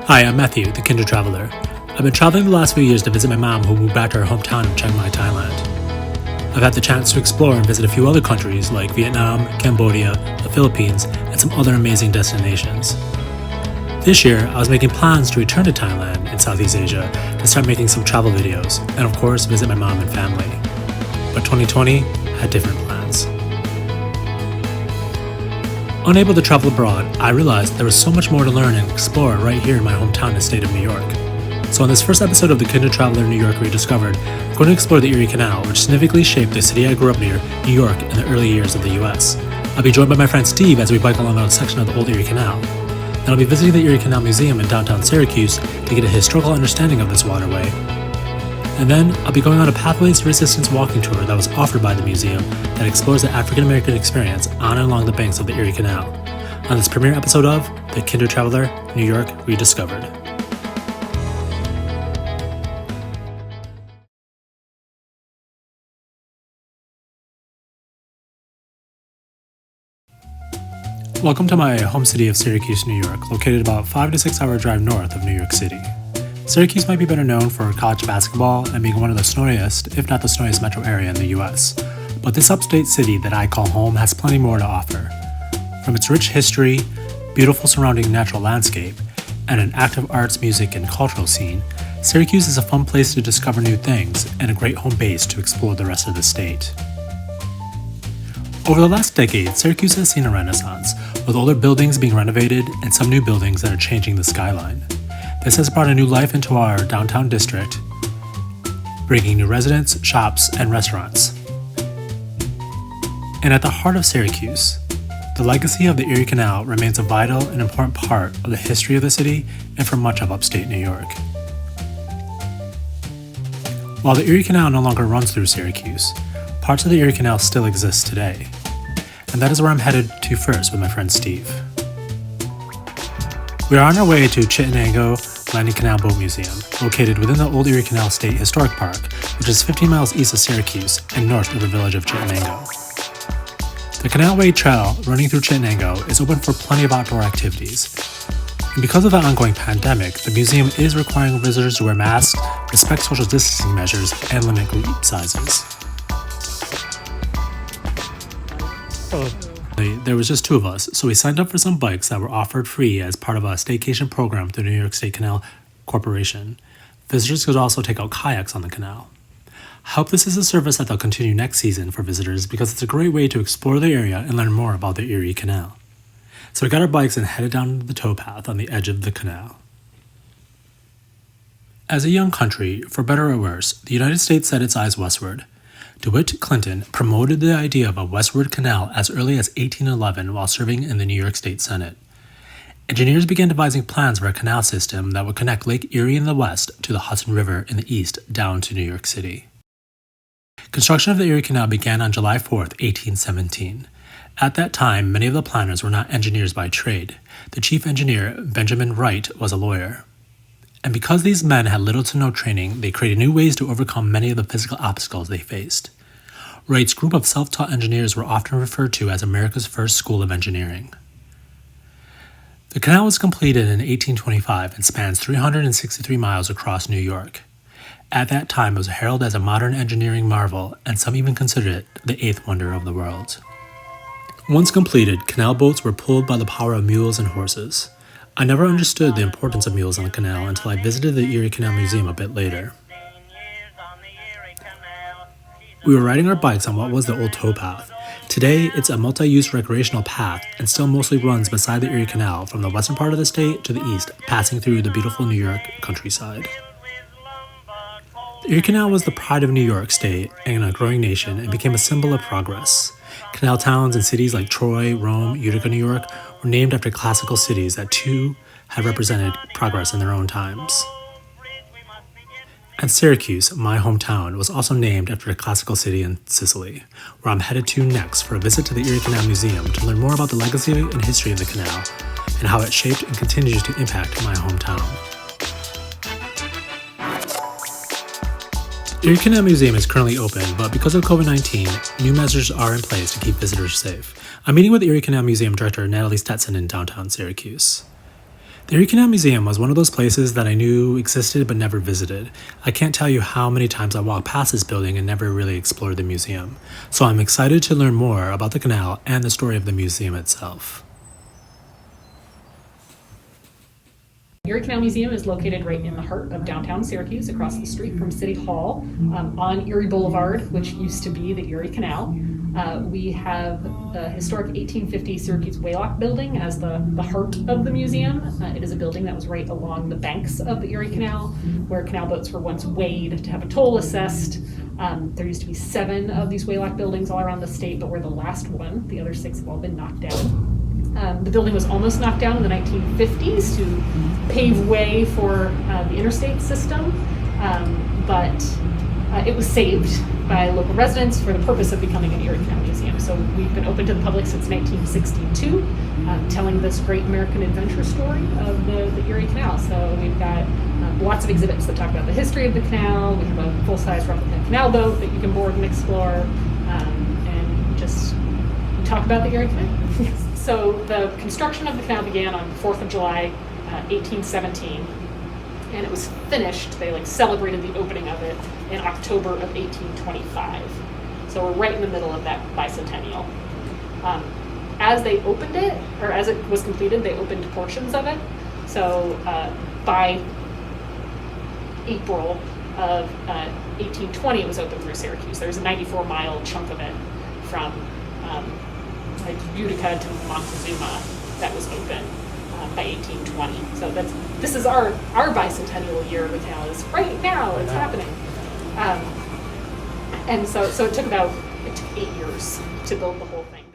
Hi, I'm Matthew, the Kinder Traveler. I've been traveling the last few years to visit my mom who moved back to her hometown of Chiang Mai, Thailand. I've had the chance to explore and visit a few other countries like Vietnam, Cambodia, the Philippines, and some other amazing destinations. This year, I was making plans to return to Thailand in Southeast Asia to start making some travel videos and of course visit my mom and family. But 2020 had different plans. Unable to travel abroad, I realized there was so much more to learn and explore right here in my hometown and state of New York. So on this first episode of the Kinder Traveler New York Rediscovered, I'm going to explore the Erie Canal, which significantly shaped the city I grew up near, New York, in the early years of the US. I'll be joined by my friend Steve as we bike along a section of the Old Erie Canal. Then I'll be visiting the Erie Canal Museum in downtown Syracuse to get a historical understanding of this waterway. And then I'll be going on a Pathways to Resistance walking tour that was offered by the museum that explores the African American experience on and along the banks of the Erie Canal. On this premiere episode of the Kinder Traveler New York Rediscovered. Welcome to my home city of Syracuse, New York, located about 5 to 6 hour drive north of New York City. Syracuse might be better known for college basketball and being one of the snowiest, if not the snowiest metro area in the US. But this upstate city that I call home has plenty more to offer. From its rich history, beautiful surrounding natural landscape, and an active arts, music, and cultural scene, Syracuse is a fun place to discover new things and a great home base to explore the rest of the state. Over the last decade, Syracuse has seen a renaissance, with older buildings being renovated and some new buildings that are changing the skyline. This has brought a new life into our downtown district, bringing new residents, shops, and restaurants. And at the heart of Syracuse, the legacy of the Erie Canal remains a vital and important part of the history of the city and for much of upstate New York. While the Erie Canal no longer runs through Syracuse, parts of the Erie Canal still exist today. And that is where I'm headed to first with my friend Steve. We are on our way to Chittenango Landing Canal Boat Museum, located within the Old Erie Canal State Historic Park, which is 15 miles east of Syracuse and north of the village of Chittenango. The Canalway Trail running through Chittenango is open for plenty of outdoor activities. And because of the ongoing pandemic, the museum is requiring visitors to wear masks, respect social distancing measures, and limit group sizes. There was just two of us, so we signed up for some bikes that were offered free as part of a staycation program through the New York State Canal Corporation. Visitors could also take out kayaks on the canal. I hope this is a service that they'll continue next season for visitors because it's a great way to explore the area and learn more about the Erie Canal. So we got our bikes and headed down the towpath on the edge of the canal. As a young country, for better or worse, the United States set its eyes westward. DeWitt Clinton promoted the idea of a westward canal as early as 1811 while serving in the New York State Senate. Engineers began devising plans for a canal system that would connect Lake Erie in the west to the Hudson River in the east down to New York City. Construction of the Erie Canal began on July 4, 1817. At that time, many of the planners were not engineers by trade. The chief engineer, Benjamin Wright, was a lawyer. And because these men had little to no training, they created new ways to overcome many of the physical obstacles they faced. Wright's group of self-taught engineers were often referred to as America's first school of engineering. The canal was completed in 1825 and spans 363 miles across New York. At that time, it was heralded as a modern engineering marvel, and some even considered it the eighth wonder of the world. Once completed, canal boats were pulled by the power of mules and horses. I never understood the importance of mules on the canal until I visited the Erie Canal Museum a bit later. We were riding our bikes on what was the old towpath. Today, it's a multi-use recreational path and still mostly runs beside the Erie Canal from the western part of the state to the east, passing through the beautiful New York countryside. The Erie Canal was the pride of New York State and a growing nation and became a symbol of progress. Canal towns and cities like Troy, Rome, Utica, New York were named after classical cities that too had represented progress in their own times. And Syracuse, my hometown, was also named after a classical city in Sicily, where I'm headed to next for a visit to the Erie Canal Museum to learn more about the legacy and history of the canal and how it shaped and continues to impact my hometown. The Erie Canal Museum is currently open, but because of COVID-19, new measures are in place to keep visitors safe. I'm meeting with the Erie Canal Museum Director Natalie Stetson in downtown Syracuse. The Erie Canal Museum was one of those places that I knew existed but never visited. I can't tell you how many times I walked past this building and never really explored the museum. So I'm excited to learn more about the canal and the story of the museum itself. Erie Canal Museum is located right in the heart of downtown Syracuse, across the street from City Hall, on Erie Boulevard, which used to be the Erie Canal. We have the historic 1850 Syracuse Waylock building as the heart of the museum. It is a building that was right along the banks of the Erie Canal, where canal boats were once weighed to have a toll assessed. There used to be 7 of these Waylock buildings all around the state, but we're the last one. The other 6 have all been knocked down. The building was almost knocked down in the 1950s to pave way for the interstate system, but it was saved by local residents for the purpose of becoming an Erie Canal Museum. So we've been open to the public since 1962, telling this great American adventure story of the Erie Canal. So we've got lots of exhibits that talk about the history of the canal. We have a full-size replica canal boat that you can board and explore, and just talk about the Erie Canal. So the construction of the canal began on 4th of July, 1817, and it was finished. They celebrated the opening of it in October of 1825. So we're right in the middle of that bicentennial. As they opened it, or as it was completed, they opened portions of it. So by April of 1820, it was open through Syracuse. There was a 94-mile chunk of it from Utica to Montezuma that was open by 1820. So this is our bicentennial year of the canal. Is right now. It's happening. And so it took 8 years to build the whole thing.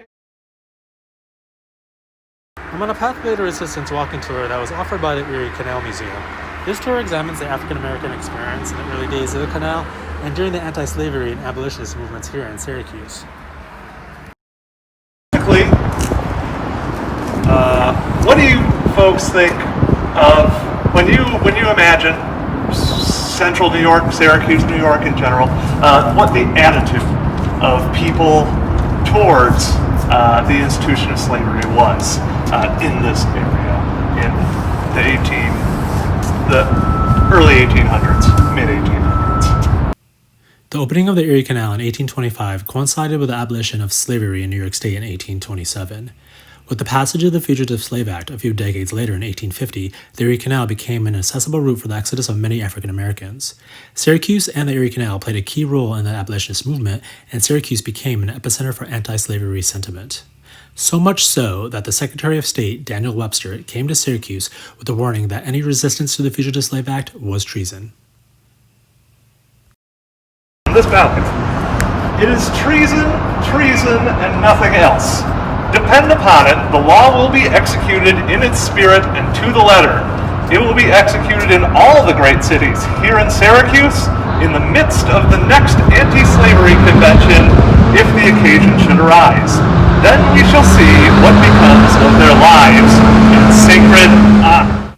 I'm on a pathway to resistance walking tour that was offered by the Erie Canal Museum. This tour examines the African American experience in the early days of the canal and during the anti-slavery and abolitionist movements here in Syracuse. What do you folks think of when you imagine central New York, Syracuse, New York in general, what the attitude of people towards the institution of slavery was in this area in the early 1800s, mid 1800s? The opening of the Erie Canal in 1825 coincided with the abolition of slavery in New York State in 1827. With the passage of the Fugitive Slave Act a few decades later in 1850, the Erie Canal became an accessible route for the exodus of many African Americans. Syracuse and the Erie Canal played a key role in the abolitionist movement, and Syracuse became an epicenter for anti-slavery sentiment. So much so that the Secretary of State, Daniel Webster, came to Syracuse with a warning that any resistance to the Fugitive Slave Act was treason. This balcony. It is treason, and nothing else. Depend upon it, the law will be executed in its spirit and to the letter. It will be executed in all the great cities, here in Syracuse, in the midst of the next anti-slavery convention, if the occasion should arise. Then we shall see what becomes of their lives in sacred honor.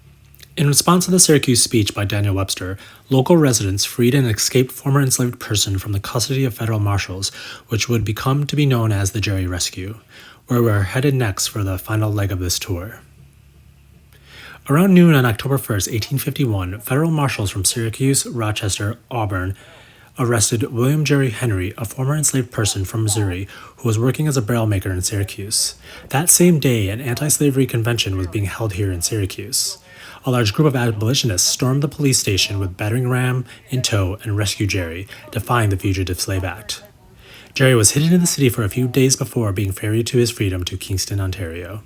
In response to the Syracuse speech by Daniel Webster, local residents freed an escaped former enslaved person from the custody of federal marshals, which would become to be known as the Jerry Rescue, where we're headed next for the final leg of this tour. Around noon on October 1st, 1851, federal marshals from Syracuse, Rochester, Auburn arrested William Jerry Henry, a former enslaved person from Missouri who was working as a barrel maker in Syracuse. That same day, an anti-slavery convention was being held here in Syracuse. A large group of abolitionists stormed the police station with battering ram in tow and rescued Jerry, defying the Fugitive Slave Act. Jerry was hidden in the city for a few days before being ferried to his freedom to Kingston, Ontario.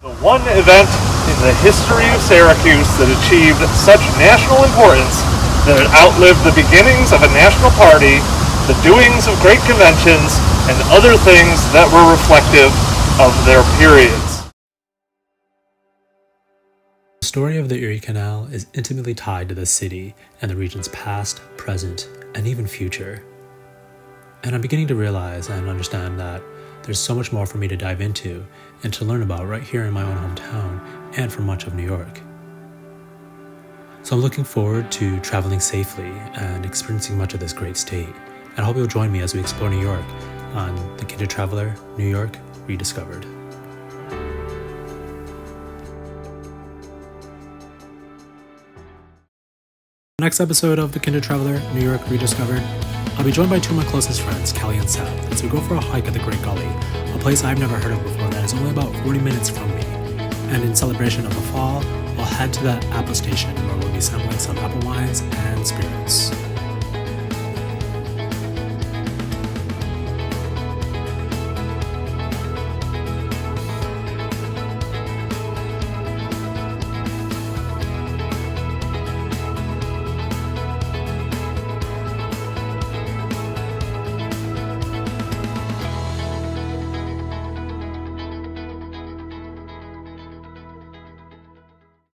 The one event in the history of Syracuse that achieved such national importance that it outlived the beginnings of a national party, the doings of great conventions, and other things that were reflective of their periods. The story of the Erie Canal is intimately tied to the city and the region's past, present, and even future. And I'm beginning to realize and understand that there's so much more for me to dive into and to learn about right here in my own hometown and for much of New York. So I'm looking forward to traveling safely and experiencing much of this great state. And I hope you'll join me as we explore New York on The Kindred Traveler, New York Rediscovered. Next episode of The Kindred Traveler, New York Rediscovered, I'll be joined by two of my closest friends, Callie and Seth, as we go for a hike at the Great Gully, a place I've never heard of before that is only about 40 minutes from me. And in celebration of the fall, we'll head to the Apple Station where we'll be sampling some apple wines and spirits.